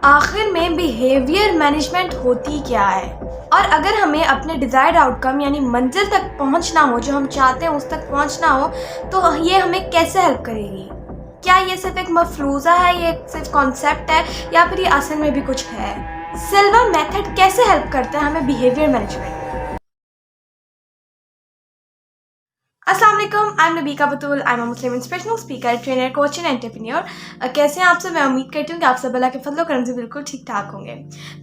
आखिर में behaviour management होती क्या है, और अगर हमें अपने डिज़ायर्ड आउटकम यानी मंजिल तक पहुंचना हो, जो हम चाहते हैं उस तक पहुंचना हो, तो ये हमें कैसे हेल्प करेगी? क्या ये सिर्फ एक मफरूज़ा है, ये सिर्फ कॉन्सेप्ट है, या फिर ये असल में भी कुछ है? सिल्वा मेथड कैसे हेल्प करता है हमें बिहेवियर मैनेजमेंट? अस्सलाम वालेकुम, I am Nabika Batool. I am a Muslim inspirational speaker, trainer, coach and entrepreneur. कैसे हैं आप सब? मैं उम्मीद करती हूँ कि आप सब अल्लाह के फजल करम से बिल्कुल ठीक ठाक होंगे।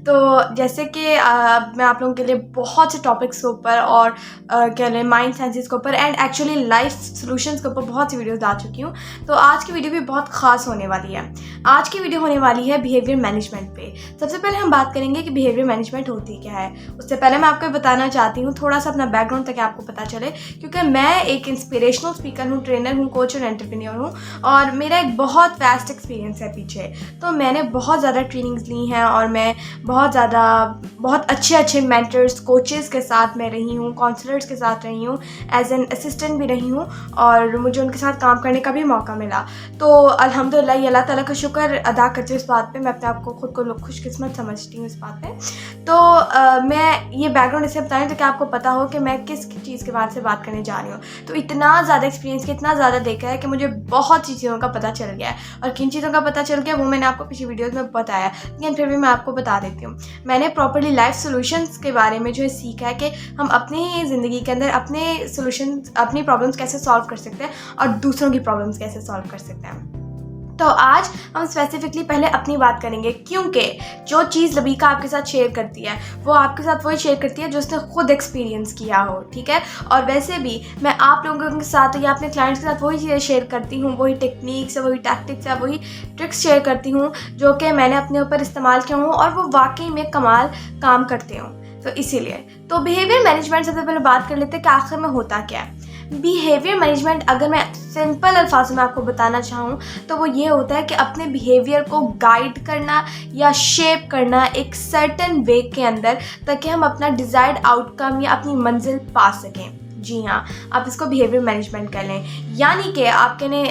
तो जैसे कि मैं आप लोगों के लिए बहुत से टॉपिक्स के ऊपर और क्या लें माइंड साइंसेस के ऊपर एंड एक्चुअली लाइफ सॉल्यूशंस के ऊपर बहुत सी वीडियोस डाल चुकी हूँ। तो आज की वीडियो भी बहुत ख़ास होने वाली है। आज की वीडियो होने वाली है बिहेवियर मैनेजमेंट पे। सबसे पहले हम बात करेंगे कि बिहेवियर मैनेजमेंट होती क्या है। उससे पहले मैं आपको बताना चाहती हूँ थोड़ा सा अपना बैकग्राउंड, ताकि आपको पता चले, क्योंकि मैं एक इंस्पिरेशनल स्पीकर हूँ, ट्रेनर हूँ, कोच और एंटरप्रेन्योर हूँ, और मेरा एक बहुत वास्ट एक्सपीरियंस है पीछे। तो मैंने बहुत ज़्यादा ट्रेनिंग्स ली हैं और मैं बहुत अच्छे मेंटर्स, कोचेस के साथ मैं रही हूँ, काउंसलर्स के साथ रही हूँ, एज एन असिस्टेंट भी रही हूँ, और मुझे उनके साथ काम करने का भी मौका मिला। तो अल्हम्दुलिल्लाह, ये अल्लाह ताला का शुक्र अदा करती हूँ इस बात पे। मैं अपने आप को खुद को खुशकिस्मत समझती हूँ इस बात पे। तो मैं ये बैकग्राउंड इससे बता रही हूँ ताकि आपको पता हो कि मैं किस चीज़ के बारे से बात करने जा रही हूँ। तो इतना ज़्यादा एक्सपीरियंस किया, इतना ज़्यादा देखा है कि मुझे बहुत सी चीज़ों का पता चल गया है, और किन चीज़ों का पता चल गया वो मैंने आपको पिछली वीडियोस में बताया, लेकिन फिर भी मैं आपको बता देती हूँ। मैंने प्रॉपर्ली लाइफ सॉल्यूशंस के बारे में जो है सीखा है कि हम अपनी ही ज़िंदगी के अंदर अपने सॉल्यूशन, अपनी प्रॉब्लम्स कैसे सॉल्व कर सकते हैं और दूसरों की प्रॉब्लम्स कैसे सॉल्व कर सकते हैं। तो आज हम स्पेसिफिकली पहले अपनी बात करेंगे, क्योंकि जो चीज़ लबीका आपके साथ शेयर करती है वो आपके साथ वही शेयर करती है जो उसने खुद एक्सपीरियंस किया हो, ठीक है। और वैसे भी मैं आप लोगों के साथ या अपने क्लाइंट्स के साथ वही चीज़ें शेयर करती हूँ, वही टेक्निक्स है, वही टैक्टिक्स है, वही ट्रिक्स शेयर करती हूँ जो कि मैंने अपने ऊपर इस्तेमाल किया हूँ और वो वाकई में कमाल काम करते हूँ। तो इसीलिए तो बिहेवियर मैनेजमेंट, सबसे पहले बात कर लेते हैं कि आखिर में होता क्या है। बिहेवियर मैनेजमेंट अगर मैं सिंपल अल्फाज में आपको बताना चाहूँ तो वो ये होता है कि अपने बिहेवियर को गाइड करना या शेप करना एक सर्टेन वे के अंदर, ताकि हम अपना डिज़ायर्ड आउटकम या अपनी मंजिल पा सकें। जी हाँ, आप इसको बिहेवियर मैनेजमेंट कर लें। यानी कि आपके ने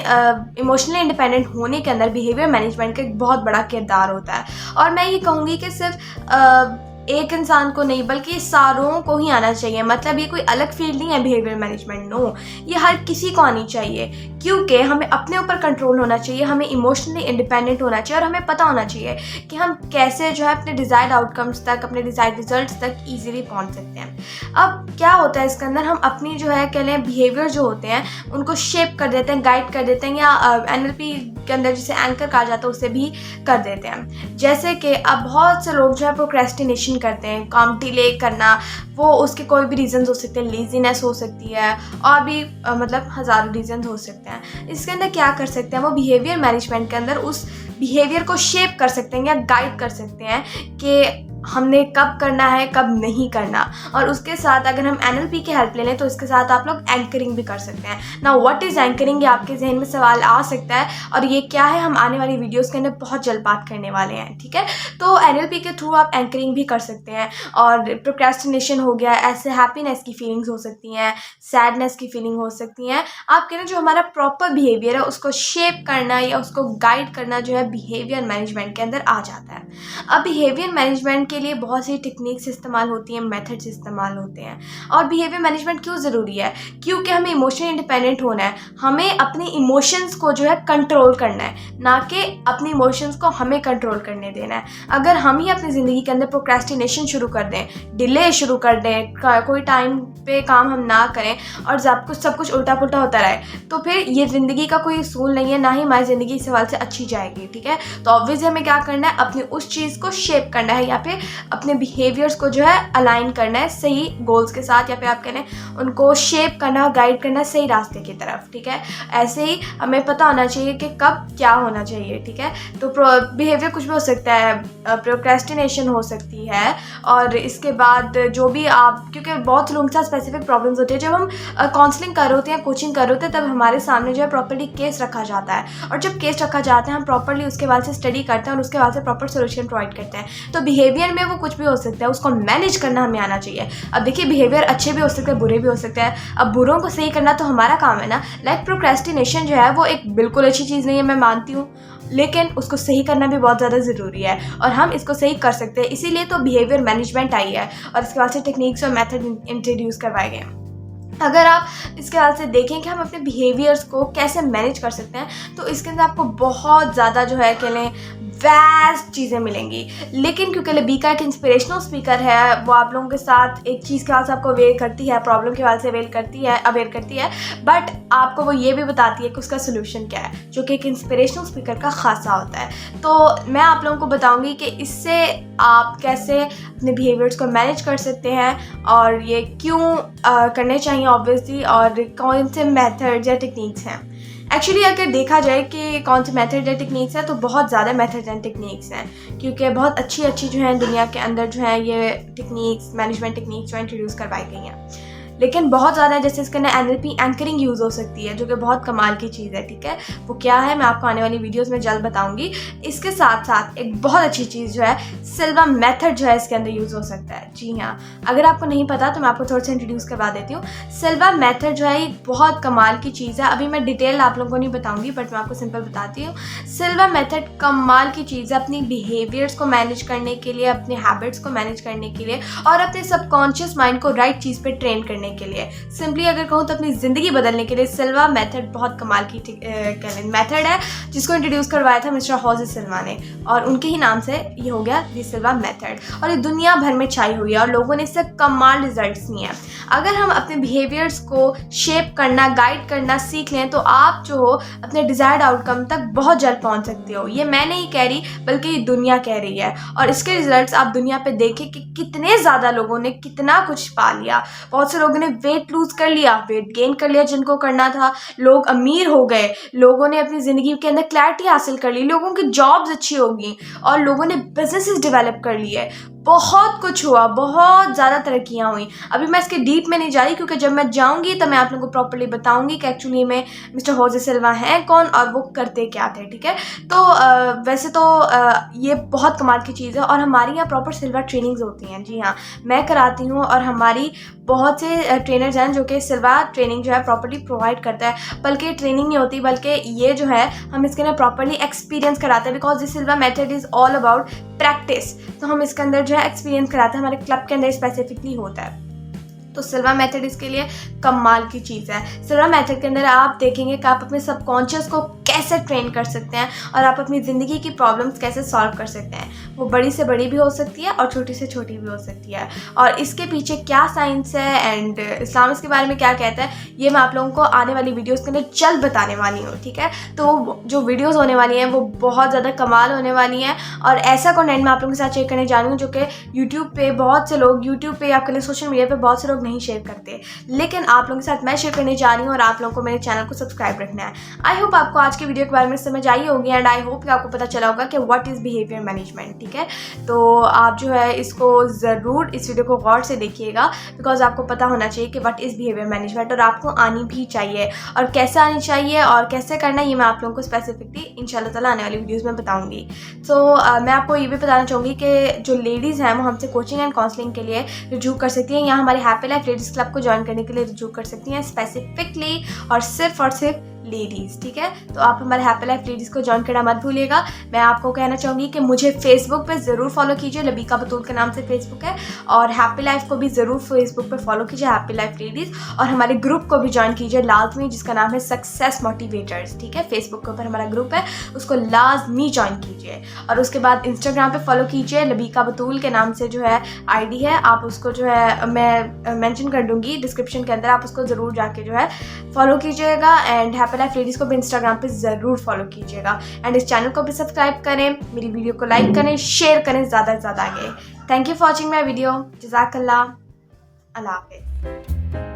इमोशनली इंडिपेंडेंट होने के अंदर बिहेवियर मैनेजमेंट का एक बहुत बड़ा किरदार होता है। और मैं ये कहूँगी कि सिर्फ एक इंसान को नहीं बल्कि सारों को ही आना चाहिए। मतलब ये कोई अलग फील्ड नहीं है बिहेवियर मैनेजमेंट, नो, ये हर किसी को आनी चाहिए, क्योंकि हमें अपने ऊपर कंट्रोल होना चाहिए, हमें इमोशनली इंडिपेंडेंट होना चाहिए, और हमें पता होना चाहिए कि हम कैसे जो है अपने डिज़ायर्ड आउटकम्स तक, अपने डिज़ायर्ड रिजल्ट्स तक ईजिली पहुंच सकते हैं। अब क्या होता है इसके अंदर, हम अपनी जो है कह लें बिहेवियर जो होते हैं उनको शेप कर देते हैं, गाइड कर देते हैं, या NLP के अंदर जिसे एंकर कहा जाता है उसे भी कर देते हैं। जैसे कि अब बहुत से लोग जो है प्रोक्रेस्टिनेशन करते हैं, काम डिले करना, वो उसके कोई भी रीज़न हो सकते हैं, लेजीनेस हो सकती है, और भी मतलब हज़ारों रीज़न हो सकते हैं। इसके अंदर क्या कर सकते हैं, वो बिहेवियर मैनेजमेंट के अंदर उस बिहेवियर को शेप कर सकते हैं या गाइड कर सकते हैं कि हमने कब करना है, कब नहीं करना। और उसके साथ अगर हम NLP की हेल्प ले लें तो इसके साथ आप लोग एंकरिंग भी कर सकते हैं। ना व्हाट इज़ एंकरिंग, ये आपके जहन में सवाल आ सकता है, और ये क्या है हम आने वाली वीडियोस के अंदर बहुत जल्द बात करने वाले हैं, ठीक है। तो NLP के थ्रू आप एंकरिंग भी कर सकते हैं। और प्रोक्रेस्टिनेशन हो गया, ऐसे हैप्पीनेस की फीलिंग्स हो सकती हैं, सैडनेस की फीलिंग हो सकती हैं। आप कह रहे जो हमारा प्रॉपर बिहेवियर है उसको शेप करना या उसको गाइड करना जो है बिहेवियर मैनेजमेंट के अंदर आ जाता है। अब बिहेवियर मैनेजमेंट के लिए बहुत सी टेक्निक्स इस्तेमाल होती हैं, मेथड्स इस्तेमाल होते हैं। और बिहेवियर मैनेजमेंट क्यों ज़रूरी है? क्योंकि हमें इमोशनली इंडिपेंडेंट होना है, हमें अपने इमोशंस को जो है कंट्रोल करना है, ना कि अपने इमोशंस को हमें कंट्रोल करने देना है। अगर हम ही अपनी ज़िंदगी के अंदर प्रोक्रेस्टिनेशन शुरू कर दें, डिले शुरू कर दें, कोई टाइम पे काम हम ना करें और सब कुछ उल्टा पुल्टा होता रहे, तो फिर ये ज़िंदगी का कोई असूल नहीं है, ना ही हमारी ज़िंदगी इस सवाल से अच्छी जाएगी, ठीक है। तो ऑब्वियसली हमें क्या करना है, अपनी उस चीज़ को शेप करना है, या फिर अपने बिहेवियर्स को जो है अलाइन करना है सही गोल्स के साथ, या फिर आप कहें उनको शेप करना, गाइड करना सही रास्ते की तरफ, ठीक है। ऐसे ही हमें पता होना चाहिए कि कब क्या होना चाहिए, ठीक है। तो बिहेवियर कुछ भी हो सकता है, प्रोक्रेस्टिनेशन हो सकती है, और इसके बाद जो भी आप, क्योंकि बहुत लोगों के साथ स्पेसिफिक प्रॉब्लम्स होती है, जब हम काउंसलिंग कर रहे होते हैं, कोचिंग कर रहे होते हैं, तब हमारे सामने जो है प्रॉपर्ली केस रखा जाता है, और जब केस रखा जाता है हम प्रॉपर्ली उसके बाद से स्टडी करते हैं और उसके बाद से प्रॉपर सोल्यूशन प्रोवाइड करते हैं। तो बिहेवियर में वो कुछ भी हो सकता है, उसको मैनेज करना हमें आना चाहिए। अब देखिए, बिहेवियर अच्छे भी हो सकते हैं, बुरे भी हो सकते हैं। अब बुरों को सही करना तो हमारा काम है ना। लाइक प्रोक्रेस्टिनेशन जो है वो एक बिल्कुल अच्छी चीज़ नहीं है, मैं मानती हूँ, लेकिन उसको सही करना भी बहुत ज़्यादा ज़रूरी है और हम इसको सही कर सकते हैं। इसीलिए तो बिहेवियर मैनेजमेंट आई है और इसके बाद से टेक्निक्स और मेथड इंट्रोड्यूस करवाए गए हैं। अगर आप इसके हाल से देखें कि हम अपने बिहेवियर्स को कैसे मैनेज कर सकते हैं, तो इसके अंदर आपको बहुत ज़्यादा जो है कह लें वैस्ट चीज़ें मिलेंगी। लेकिन क्योंकि लबीका एक इंस्पिरेशनल स्पीकर है, वो आप लोगों के साथ एक चीज़ के हाल से आपको अवेयर करती है, प्रॉब्लम के हाल से अवेयर करती है, बट आपको वो ये भी बताती है कि उसका सोल्यूशन क्या है, जो कि एक इंस्पिरेशनल स्पीकर का खासा होता है। तो मैं आप लोगों को बताऊँगी कि इससे आप कैसे अपने बिहेवियर्स को मैनेज कर सकते हैं और ये क्यों करने चाहिए ऑब्वियसली, और कौन से मेथड्स या टेक्निक्स हैं। एक्चुअली अगर देखा जाए कि कौन से मेथड या टेक्निक्स हैं, तो बहुत ज़्यादा मेथड एंड टेक्निक्स हैं, क्योंकि बहुत अच्छी जो हैं दुनिया के अंदर जो है ये टेक्निक्स, मैनेजमेंट टेक्निक्स जो इंट्रोड्यूस करवाई गई हैं। लेकिन बहुत ज़्यादा जैसे इसके अंदर NLP एंकरिंग यूज़ हो सकती है, जो कि बहुत कमाल की चीज़ है। ठीक है, वो क्या है मैं आपको आने वाली वीडियोस में जल्द बताऊंगी। इसके साथ साथ एक बहुत अच्छी चीज़ जो है सिल्वा मेथड जो है इसके अंदर यूज़ हो सकता है। जी हाँ, अगर आपको नहीं पता तो मैं आपको थोड़ा सा इंट्रोड्यूस करवा देती हूँ। सिल्वा मेथड जो है एक बहुत कमाल की चीज़ है। अभी मैं डिटेल आप लोगों को नहीं बताऊँगी, बट मैं आपको सिंपल बताती हूँ। सिल्वा मेथड कमाल की चीज़ है अपनी बिहेवियर्स को मैनेज करने के लिए, अपने हैबिट्स को मैनेज करने के लिए और अपने सबकॉन्शियस माइंड को राइट चीज़ पे ट्रेन करने के लिए। सिंपली अगर कहूँ तो अपनी ज़िंदगी बदलने के लिए सिल्वा मेथड बहुत कमाल की मेथड है, जिसको इंट्रोड्यूस करवाया था मिस्टर हौज़े सिल्वा ने, और उनके ही नाम से ये हो गया दी सिल्वा मेथड, और ये दुनिया भर में छाई हुई है और लोगों ने इससे कमाल रिजल्ट्स लिए हैं। अगर हम अपने बिहेवियर्स को शेप करना, गाइड करना सीख लें, तो आप जो हो अपने डिज़ायर्ड आउटकम तक बहुत जल्द पहुंच सकते हो। ये मैं नहीं कह रही, बल्कि ये दुनिया कह रही है, और इसके रिजल्ट्स आप दुनिया पे देखें कि कितने ज़्यादा लोगों ने कितना कुछ पा लिया। बहुत से लोगों ने वेट लूज कर लिया, वेट गेन कर लिया जिनको करना था, लोग अमीर हो गए, लोगों ने अपनी ज़िंदगी के अंदर क्लैरिटी हासिल कर ली, लोगों की जॉब्स अच्छी होगी और लोगों ने बिजनेसेस डेवलप कर लिए। बहुत कुछ हुआ, बहुत ज़्यादा तरक्कियाँ हुई। अभी मैं इसके डीप में नहीं जा रही, क्योंकि जब मैं जाऊँगी तो मैं आप लोगों को प्रॉपर्ली बताऊँगी कि एक्चुअली में मिस्टर हौज़े सिल्वा हैं कौन और वो करते क्या थे। ठीक है, तो वैसे तो ये बहुत कमाल की चीज़ है और हमारे यहाँ प्रॉपर सिल्वा ट्रेनिंग्स होती हैं। जी हाँ, मैं कराती हूँ और हमारी बहुत से ट्रेनर्स हैं जो कि सिल्वा ट्रेनिंग जो है प्रॉपर्ली प्रोवाइड करता है। बल्कि ट्रेनिंग नहीं होती, बल्कि ये जो है हम इसके अंदर प्रॉपर्ली एक्सपीरियंस कराते हैं, because this Silva method is all about practice. तो हम इसके अंदर जो है एक्सपीरियंस कराते हैं, हमारे क्लब के अंदर स्पेसिफिकली होता है। तो सिल्वा मेथड इसके लिए कमाल की चीज़ है। सिल्वा मेथड के अंदर आप देखेंगे कि आप अपने सबकॉन्शियस को कैसे ट्रेन कर सकते हैं और आप अपनी ज़िंदगी की प्रॉब्लम्स कैसे सॉल्व कर सकते हैं। वो बड़ी से बड़ी भी हो सकती है और छोटी से छोटी भी हो सकती है, और इसके पीछे क्या साइंस है एंड इस्लाम इसके बारे में क्या कहता है, ये मैं आप लोगों को आने वाली वीडियोस के अंदर जल्द बताने वाली हूँ। ठीक है, तो जो वीडियोस होने वाली हैं वो बहुत ज़्यादा कमाल होने वाली हैं, और ऐसा कंटेंट मैं आप लोगों के साथ शेयर करने जा रही हूँ जो कि यूट्यूब पे बहुत से लोग, यूट्यूब पे आपके लिए सोशल मीडिया पे बहुत से लोग नहीं शेयर करते, लेकिन आप लोगों के साथ मैं शेयर करने जा रही हूँ और आप लोगों को मेरे चैनल को सब्सक्राइब रखना है। आई होप आपको आज की वीडियो के बारे में समझ आई होगी, एंड आई होप कि आपको पता चला होगा कि व्हाट इज़ बिहेवियर मैनेजमेंट। ठीक है, तो आप जो है इसको ज़रूर इस वीडियो को गौर से देखिएगा, बिकॉज आपको पता होना चाहिए कि व्हाट इज़ बिहेवियर मैनेजमेंट, और आपको आनी भी चाहिए, और कैसे आनी चाहिए और कैसे करना ये मैं आप लोगों को स्पेसिफिकली इंशाल्लाह ताला आने वाली वीडियोज़ में बताऊँगी। तो मैं आपको ये भी बताना चाहूँगी कि जो लेडीज़ हैं वो हमसे कोचिंग एंड काउंसलिंग के लिए रुजू कर सकती हैं, यहाँ हमारे हैप्पी लाइफ लेडीज़ क्लब को ज्वाइन करने के लिए रुजू कर सकती हैं, स्पेसिफिकली और सिर्फ लेडीज़। ठीक है, तो आप हमारे हैप्पी लाइफ लेडीज़ को ज्वाइन करना मत भूलिएगा। मैं आपको कहना चाहूँगी कि मुझे फेसबुक पे ज़रूर फॉलो कीजिए, लबीका बतूल के नाम से फेसबुक है, और हैप्पी लाइफ को भी ज़रूर फेसबुक पे फॉलो कीजिए, हैप्पी लाइफ लेडीज़, और हमारे ग्रुप को भी ज्वाइन कीजिए लाजमी, जिसका नाम है सक्सेस मोटिवेटर्स। ठीक है, फेसबुक के ऊपर हमारा ग्रुप है, उसको लाजमी ज्वाइन कीजिए, और उसके बाद इंस्टाग्राम पे फॉलो कीजिए, लबीका बतूल के नाम से जो है आईडी है, आप उसको जो है मैं मेंशन कर दूँगी डिस्क्रिप्शन के अंदर, आप उसको ज़रूर जाके जो है फॉलो कीजिएगा, एंड हैप्पी लाइफ लेडीज़ को भी इंस्टाग्राम पे ज़रूर फॉलो कीजिएगा, एंड इस चैनल को भी सब्सक्राइब करें, मेरी वीडियो को लाइक करें, शेयर करें ज़्यादा से ज़्यादा आगे। Thank you for watching my video. जज़ाकल्लाह, अल्लाह हाफ़िज़।